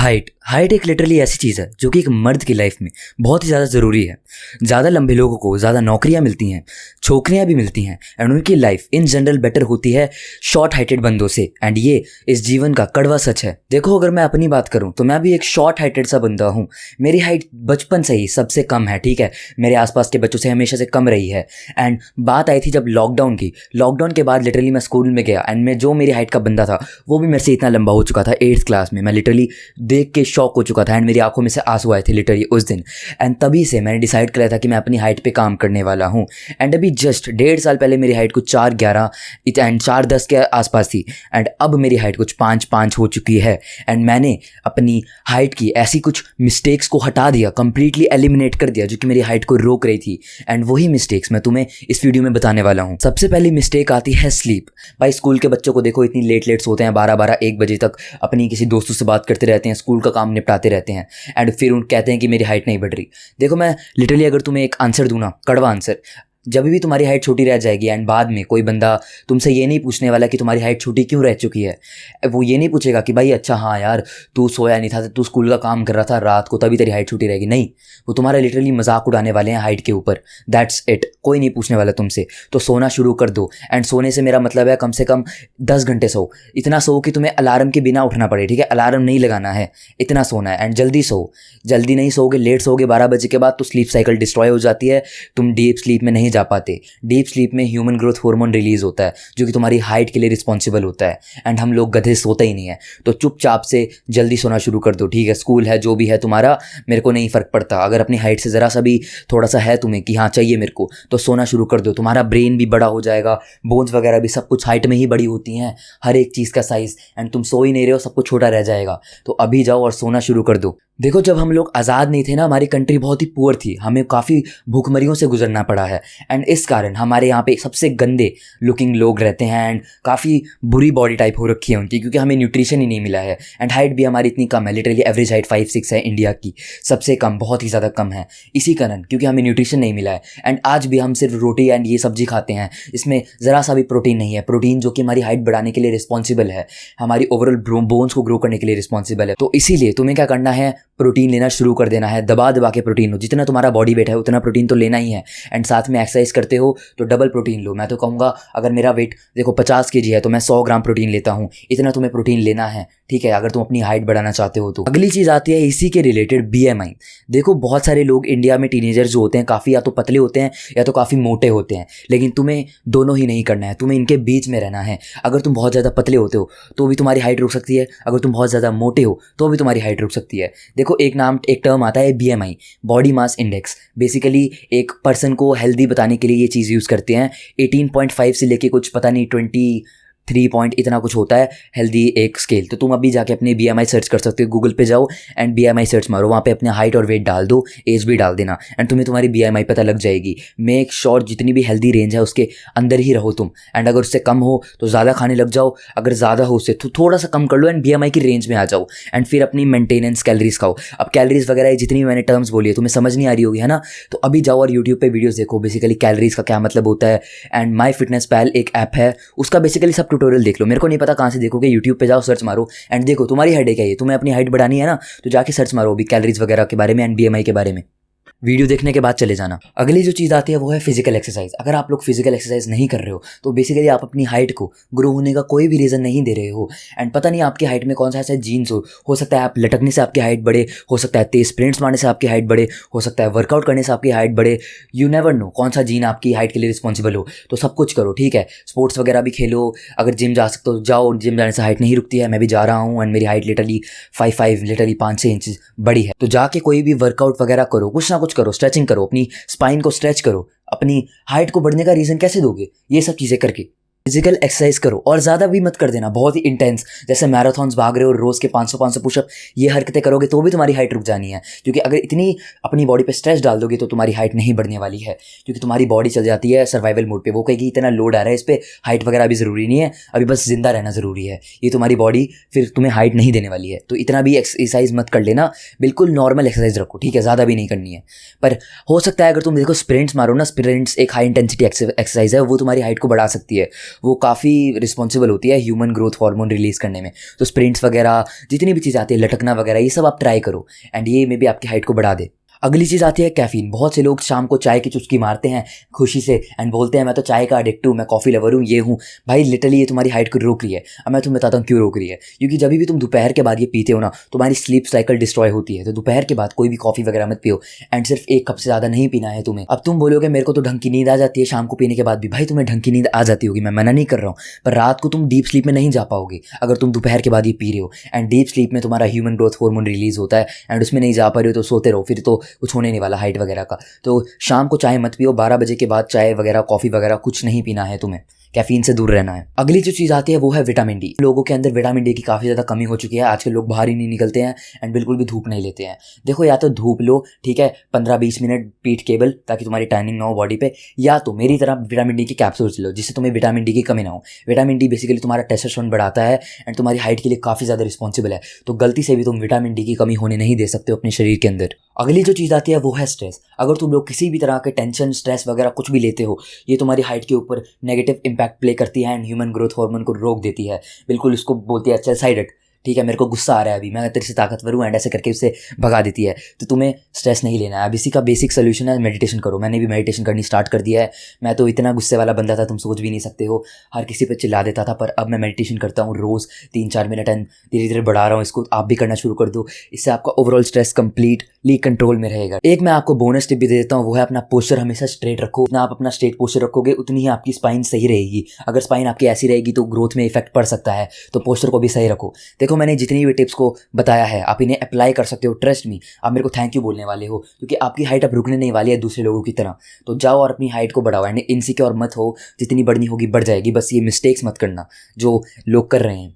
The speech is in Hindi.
हाइट हाइट एक लिटरली ऐसी चीज़ है जो कि एक मर्द की लाइफ में बहुत ही ज़्यादा ज़रूरी है। ज़्यादा लंबे लोगों को ज़्यादा नौकरियां मिलती हैं, छोकरियां भी मिलती हैं एंड उनकी लाइफ इन जनरल बेटर होती है शॉर्ट हाइटेड बंदों से। एंड ये इस जीवन का कड़वा सच है। देखो, अगर मैं अपनी बात करूं तो मैं भी एक शॉर्ट हाइटेड सा बंदा हूं। मेरी हाइट बचपन से ही सबसे कम है, ठीक है। मेरे आसपास के बच्चों से हमेशा से कम रही है। एंड बात आई थी जब लॉकडाउन की। लॉकडाउन के बाद लिटरली मैं स्कूल में गया एंड मैं जो मेरी हाइट का बंदा था वो भी मेरे से इतना लंबा हो चुका था 8th क्लास में। मैं लिटरली देख के शॉक हो चुका था एंड मेरी आंखों में से आंसू आए थे लिटरली उस दिन। एंड तभी से मैंने डिसाइड किया था कि मैं अपनी हाइट पे काम करने वाला हूँ। एंड अभी जस्ट 1.5 साल पहले मेरी हाइट कुछ 4'11" एंड 4'10" के आसपास थी। एंड अब मेरी हाइट कुछ 5'5" हो चुकी है। एंड मैंने अपनी हाइट की ऐसी कुछ मिस्टेक्स को हटा दिया, कंप्लीटली एलिमिनेट कर दिया जो कि मेरी हाइट को रोक रही थी। एंड वही मिस्टेक्स मैं तुम्हें इस वीडियो में बताने वाला हूँ। सबसे पहली मिस्टेक आती है स्लीप। भाई, स्कूल के बच्चों को देखो, इतनी लेट सोते हैं, 12-1 बजे तक अपनी किसी दोस्तों से बात करते रहते हैं, स्कूल का काम निपटाते रहते हैं एंड फिर उन कहते हैं कि मेरी हाइट नहीं बढ़ रही। देखो, मैं लिटरली अगर तुम्हें एक आंसर दूँ ना, कड़वा आंसर, जब भी तुम्हारी हाइट छोटी रह जाएगी एंड बाद में कोई बंदा तुमसे ये नहीं पूछने वाला कि तुम्हारी हाइट छोटी क्यों रह चुकी है। वो ये नहीं पूछेगा कि भाई अच्छा हाँ यार तू सोया नहीं था, तू स्कूल का काम कर रहा था रात को तभी तेरी हाइट छोटी रहेगी। नहीं, वो तुम्हारा लिटरली मजाक उड़ाने वाले हैं हाइट के ऊपर। That's it. कोई नहीं पूछने वाला तुमसे। तो सोना शुरू कर दो। एंड सोने से मेरा मतलब है कम से कम 10 घंटे सो। इतना सो कि तुम्हें अलार्म के बिना उठना पड़े, ठीक है। अलार्म नहीं लगाना है, इतना सोना है। एंड जल्दी सो। जल्दी नहीं सोओगे, लेट सोओगे 12 बजे के बाद तो स्लीप साइकिल डिस्ट्रॉय हो जाती है, तुम डीप स्लीप में नहीं जा पाते। डीप स्लीप में ह्यूमन ग्रोथ हार्मोन रिलीज होता है जो कि तुम्हारी हाइट के लिए रिस्पॉन्सिबल होता है। एंड हम लोग गधे सोते ही नहीं है। तो चुपचाप से जल्दी सोना शुरू कर दो, ठीक है। स्कूल है, जो भी है तुम्हारा, मेरे को नहीं फ़र्क पड़ता। अगर अपनी हाइट से ज़रा सा भी थोड़ा सा है तुम्हें कि हाँ चाहिए मेरे को, तो सोना शुरू कर दो। तुम्हारा ब्रेन भी बड़ा हो जाएगा, बोन्स वगैरह भी, सब कुछ हाइट में ही बड़ी होती हैं, हर एक चीज़ का साइज़। एंड तुम सो ही नहीं रहे हो, सब कुछ छोटा रह जाएगा। तो अभी जाओ और सोना शुरू कर दो। देखो, जब हम लोग आज़ाद नहीं थे ना, हमारी कंट्री बहुत ही पुअर थी, हमें काफ़ी भूखमरियों से गुजरना पड़ा है। एंड इस कारण हमारे यहाँ पे सबसे गंदे लुकिंग लोग रहते हैं एंड काफ़ी बुरी बॉडी टाइप हो रखी है उनकी, क्योंकि हमें न्यूट्रिशन ही नहीं मिला है। एंड हाइट भी हमारी इतनी कम है, लिटरली एवरेज हाइट 5'6" है इंडिया की, सबसे कम, बहुत ही ज़्यादा कम है। इसी कारण, क्योंकि हमें न्यूट्रिशन नहीं मिला है। एंड आज भी हम सिर्फ रोटी एंड ये सब्जी खाते हैं, इसमें ज़रा सा भी प्रोटीन नहीं है। प्रोटीन जो कि हमारी हाइट बढ़ाने के लिए रिस्पॉन्सिबल है, हमारी ओवरऑल बोन्स को ग्रो करने के लिए रिस्पॉन्सिबल है। तो इसीलिए तुम्हें क्या करना है, प्रोटीन लेना शुरू कर देना है। दबा दबा के प्रोटीन लो, जितना तुम्हारा बॉडी वेट है उतना प्रोटीन तो लेना ही है। एंड साथ में एक्सरसाइज करते हो तो डबल प्रोटीन लो। मैं तो कहूँगा, अगर मेरा वेट देखो 50 kg है तो मैं 100 ग्राम प्रोटीन लेता हूँ, इतना तुम्हें प्रोटीन लेना है, ठीक है, अगर तुम अपनी हाइट बढ़ाना चाहते हो तो। अगली चीज़ आती है इसी के रिलेटेड, BMI। देखो, बहुत सारे लोग इंडिया में, टीनेजर जो होते हैं, काफ़ी या तो पतले होते हैं या तो काफ़ी मोटे होते हैं, लेकिन तुम्हें दोनों ही नहीं करना है, तुम्हें इनके बीच में रहना है। अगर तुम बहुत ज़्यादा पतले होते हो तो भी तुम्हारी हाइट रुक सकती है, अगर तुम बहुत ज़्यादा मोटे हो तो भी तुम्हारी हाइट रुक सकती है। देखो, एक टर्म आता है BMI, body mass index. Basically एक पर्सन को हेल्दी बताने के लिए ये चीज़ यूज़ करते हैं। 18.5 से लेके कुछ पता नहीं 23 पॉइंट इतना कुछ होता है हेल्दी एक स्केल। तो तुम अभी जाके अपने BMI सर्च कर सकते हो, गूगल पे जाओ एंड BMI सर्च मारो, वहाँ पे अपने हाइट और वेट डाल दो, एज भी डाल देना एंड तुम्हें तुम्हारी BMI पता लग जाएगी। मेक श्योर जितनी भी हेल्दी रेंज है उसके अंदर ही रहो तुम। एंड अगर उससे कम हो तो ज़्यादा खाने लग जाओ, अगर ज़्यादा हो उससे तो थोड़ा सा कम कर लो एंड BMI की रेंज में आ जाओ। एंड फिर अपनी मेंटेनेंस कैलोरीज खाओ। अब कैलोरीज वगैरह जितनी भी मैंने टर्म्स बोली है तुम्हें समझ नहीं आ रही होगी, है ना। तो अभी जाओ और यूट्यूब पे वीडियोस देखो, बेसिकली कैलोरीज का क्या मतलब होता है। एंड MyFitnessPal एक ऐप है, उसका बेसिकली सब ट्यूटोरियल देख लो। मेरे को नहीं पता कहाँ से देखोगे, यूट्यूब पे जाओ, सर्च मारो एंड देखो तुम्हारी हाइट क्या है। तुम्हें अपनी हाइट बढ़ानी है ना, तो जाके सर्च मारो अभी कैलोरीज वगैरह के बारे में एंड BMI के बारे में। वीडियो देखने के बाद चले जाना। अगली जो चीज़ आती है वो है फिजिकल एक्सरसाइज। अगर आप लोग फिजिकल एक्सरसाइज नहीं कर रहे हो तो बेसिकली आप अपनी हाइट को ग्रो होने का कोई भी रीज़न नहीं दे रहे हो। एंड पता नहीं आपकी हाइट में कौन सा ऐसा जीन्स हो सकता है आप लटकने से आपकी हाइट बढ़े, हो सकता है तेज स्प्रिंट्स मारने से आपकी हाइट बढ़े, हो सकता है वर्कआउट करने से आपकी हाइट बढ़े। यू नेवर नो कौन सा जीन आपकी हाइट के लिए रिस्पॉन्सिबल हो। तो सब कुछ करो, ठीक है। स्पोर्ट्स वगैरह भी खेलो, अगर जिम जा सकते हो जाओ, जिम जाने से हाइट नहीं रुकती है। मैं भी जा रहा हूँ एंड मेरी हाइट लिटरली 5'5", लिटरली 5-6 इंच बड़ी है। तो जाके कोई भी वर्कआउट वगैरह करो, कुछ ना कुछ करो, स्ट्रेचिंग करो, अपनी स्पाइन को स्ट्रेच करो। अपनी हाइट को बढ़ने का रीज़न कैसे दोगे, ये सब चीज़ें करके फिजिकल एक्सरसाइज करो। और ज़्यादा भी मत कर देना, बहुत ही इंटेंस, जैसे मैराथन्स भाग रहे हो रोज़ के 500 पुशअप, ये हरकतें करोगे तो भी तुम्हारी हाइट रुक जानी है। क्योंकि अगर इतनी अपनी बॉडी पे स्ट्रेस डाल दोगे तो तुम्हारी हाइट नहीं बढ़ने वाली है, क्योंकि तुम्हारी बॉडी चल जाती है सर्वाइवल मोड पे। वो कहेगी इतना लोड आ रहा है इस पर, हाइट वगैरह भी ज़रूरी नहीं है, अभी बस जिंदा रहना ज़रूरी है। ये तुम्हारी बॉडी फिर तुम्हें हाइट नहीं देने वाली है। तो इतना भी एक्सरसाइज मत कर लेना, बिल्कुल नॉर्मल एक्सरसाइज रखो, ठीक है, ज़्यादा भी नहीं करनी है। पर हो सकता है अगर तुम देखो स्प्रिंट्स मारो ना, स्प्रिंट्स एक हाई इंटेंसिटी एक्सरसाइज है, वो तुम्हारी हाइट को बढ़ा सकती है। वो काफ़ी रिस्पॉन्सिबल होती है ह्यूमन ग्रोथ हार्मोन रिलीज़ करने में। तो स्प्रिंट्स वगैरह जितनी भी चीज़ आती है, लटकना वगैरह, ये सब आप ट्राई करो एंड ये मे बी आपकी हाइट को बढ़ा दे। अगली चीज़ आती है कैफ़ीन। बहुत से लोग शाम को चाय की चुस्की मारते हैं खुशी से एंड बोलते हैं मैं तो चाय का एडिक्ट हूँ, मैं कॉफ़ी लवर हूँ, ये हूँ। भाई लिटरली ये तुम्हारी हाइट को रोक रही है। अब मैं तुम्हें बताता हूँ क्यों रोक रही है। क्योंकि जब भी तुम दोपहर के बाद ये पीते हो ना, तुम्हारी स्लीप साइकिल डिस्ट्रॉय होती है। तो दोपहर के बाद कोई भी कॉफ़ी वगैरह मत पियो एंड सिर्फ 1 कप से ज़्यादा नहीं पीना है तुम्हें। अब तुम बोलोगे मेरे को तो ढंग की नींद आ जाती है शाम को पीने के बाद भी। भाई तुम्हें ढंग की नींद आ जाती होगी, मैं मना नहीं कर रहा हूँ, पर रात को तुम डीप स्लीप में नहीं जा पाओगे अगर तुम दोपहर के बाद ये पी रहे हो। एंड डीप स्लीप में तुम्हारा ह्यूमन ग्रोथ हार्मोन रिलीज होता है एंड उसमें नहीं जा पा रहे हो तो सोते रहो, फिर तो कुछ होने नहीं वाला हाइट वगैरह का। तो शाम को चाय मत पियो, 12 बजे के बाद चाय वगैरह कॉफ़ी वगैरह कुछ नहीं पीना है तुम्हें, कैफीन से दूर रहना है। अगली जो चीज़ आती है वो है विटामिन डी। लोगों के अंदर विटामिन डी की काफ़ी ज़्यादा कमी हो चुकी है। आजकल लोग बाहर ही नहीं निकलते हैं एंड बिल्कुल भी धूप नहीं लेते हैं। देखो या तो धूप लो, ठीक है, 15-20 मिनट पीठ केबल ताकि तुम्हारी टैनिंग ना हो बॉडी पे, या तो मेरी तरह विटामिन डी की कैप्सूल्स लो जिससे तुम्हें विटामिन डी की कमी ना हो। विटामिन डी बेसिकली तुम्हारा टेस्टोस्टेरोन बढ़ाता है एंड तुम्हारी हाइट के लिए काफ़ी ज़्यादा रिस्पॉन्सिबल है। तो गलती से भी तुम विटामिन डी की कमी होने नहीं दे सकते हो अपने शरीर के अंदर। अगली जो चीज़ आती है वो है स्ट्रेस। अगर तुम लोग किसी भी तरह के टेंशन, स्ट्रेस वगैरह कुछ भी लेते हो, ये तुम्हारी हाइट के ऊपर नेगेटिव इंपैक्ट प्ले करती है एंड ह्यूमन ग्रोथ हार्मोन को रोक देती है। बिल्कुल उसको बोलती है चल साइड हट, ठीक है, मेरे को गुस्सा आ रहा है अभी, मैं तेरे से ताकतवर हूँ एंड ऐसे करके उसे भगा देती है। तो तुम्हें स्ट्रेस नहीं लेना है। अब इसी का बेसिक सोल्यूशन है मेडिटेशन करो। मैंने भी मेडिटेशन करनी स्टार्ट कर दिया है। मैं तो इतना गुस्से वाला बंदा था तुम सोच भी नहीं सकते हो, हर किसी पर चिल्ला देता था, पर अब मैं मेडिटेशन करता हूँ रोज़ 3-4 मिनट एंड धीरे धीरे बढ़ा रहा हूँ इसको। आप भी करना शुरू कर दो, इससे आपका ओवरऑल स्ट्रेस कंप्लीटली कंट्रोल में रहेगा। एक मैं आपको बोनस टिप भी दे देता हूँ, वो है अपना पोस्चर हमेशा स्ट्रेट रखो। जितना आप अपना स्ट्रेट पोस्चर रखोगे उतनी ही आपकी स्पाइन सही रहेगी। अगर स्पाइन आपकी ऐसी रहेगी तो ग्रोथ में इफेक्ट पड़ सकता है, तो पोस्चर को भी सही रखो। देखो मैंने जितनी भी टिप्स को बताया है आप इन्हें अप्लाई कर सकते हो, ट्रस्ट मी। आप मेरे को थैंक यू बोलने वाले हो क्योंकि आपकी हाइट अब रुकने नहीं वाली है दूसरे लोगों की तरह। तो जाओ और अपनी हाइट को बढ़ाओ एंड इनसिक्योर मत हो, जितनी बढ़नी होगी बढ़ जाएगी। बस ये मिस्टेक्स मत करना जो लोग कर रहे हैं।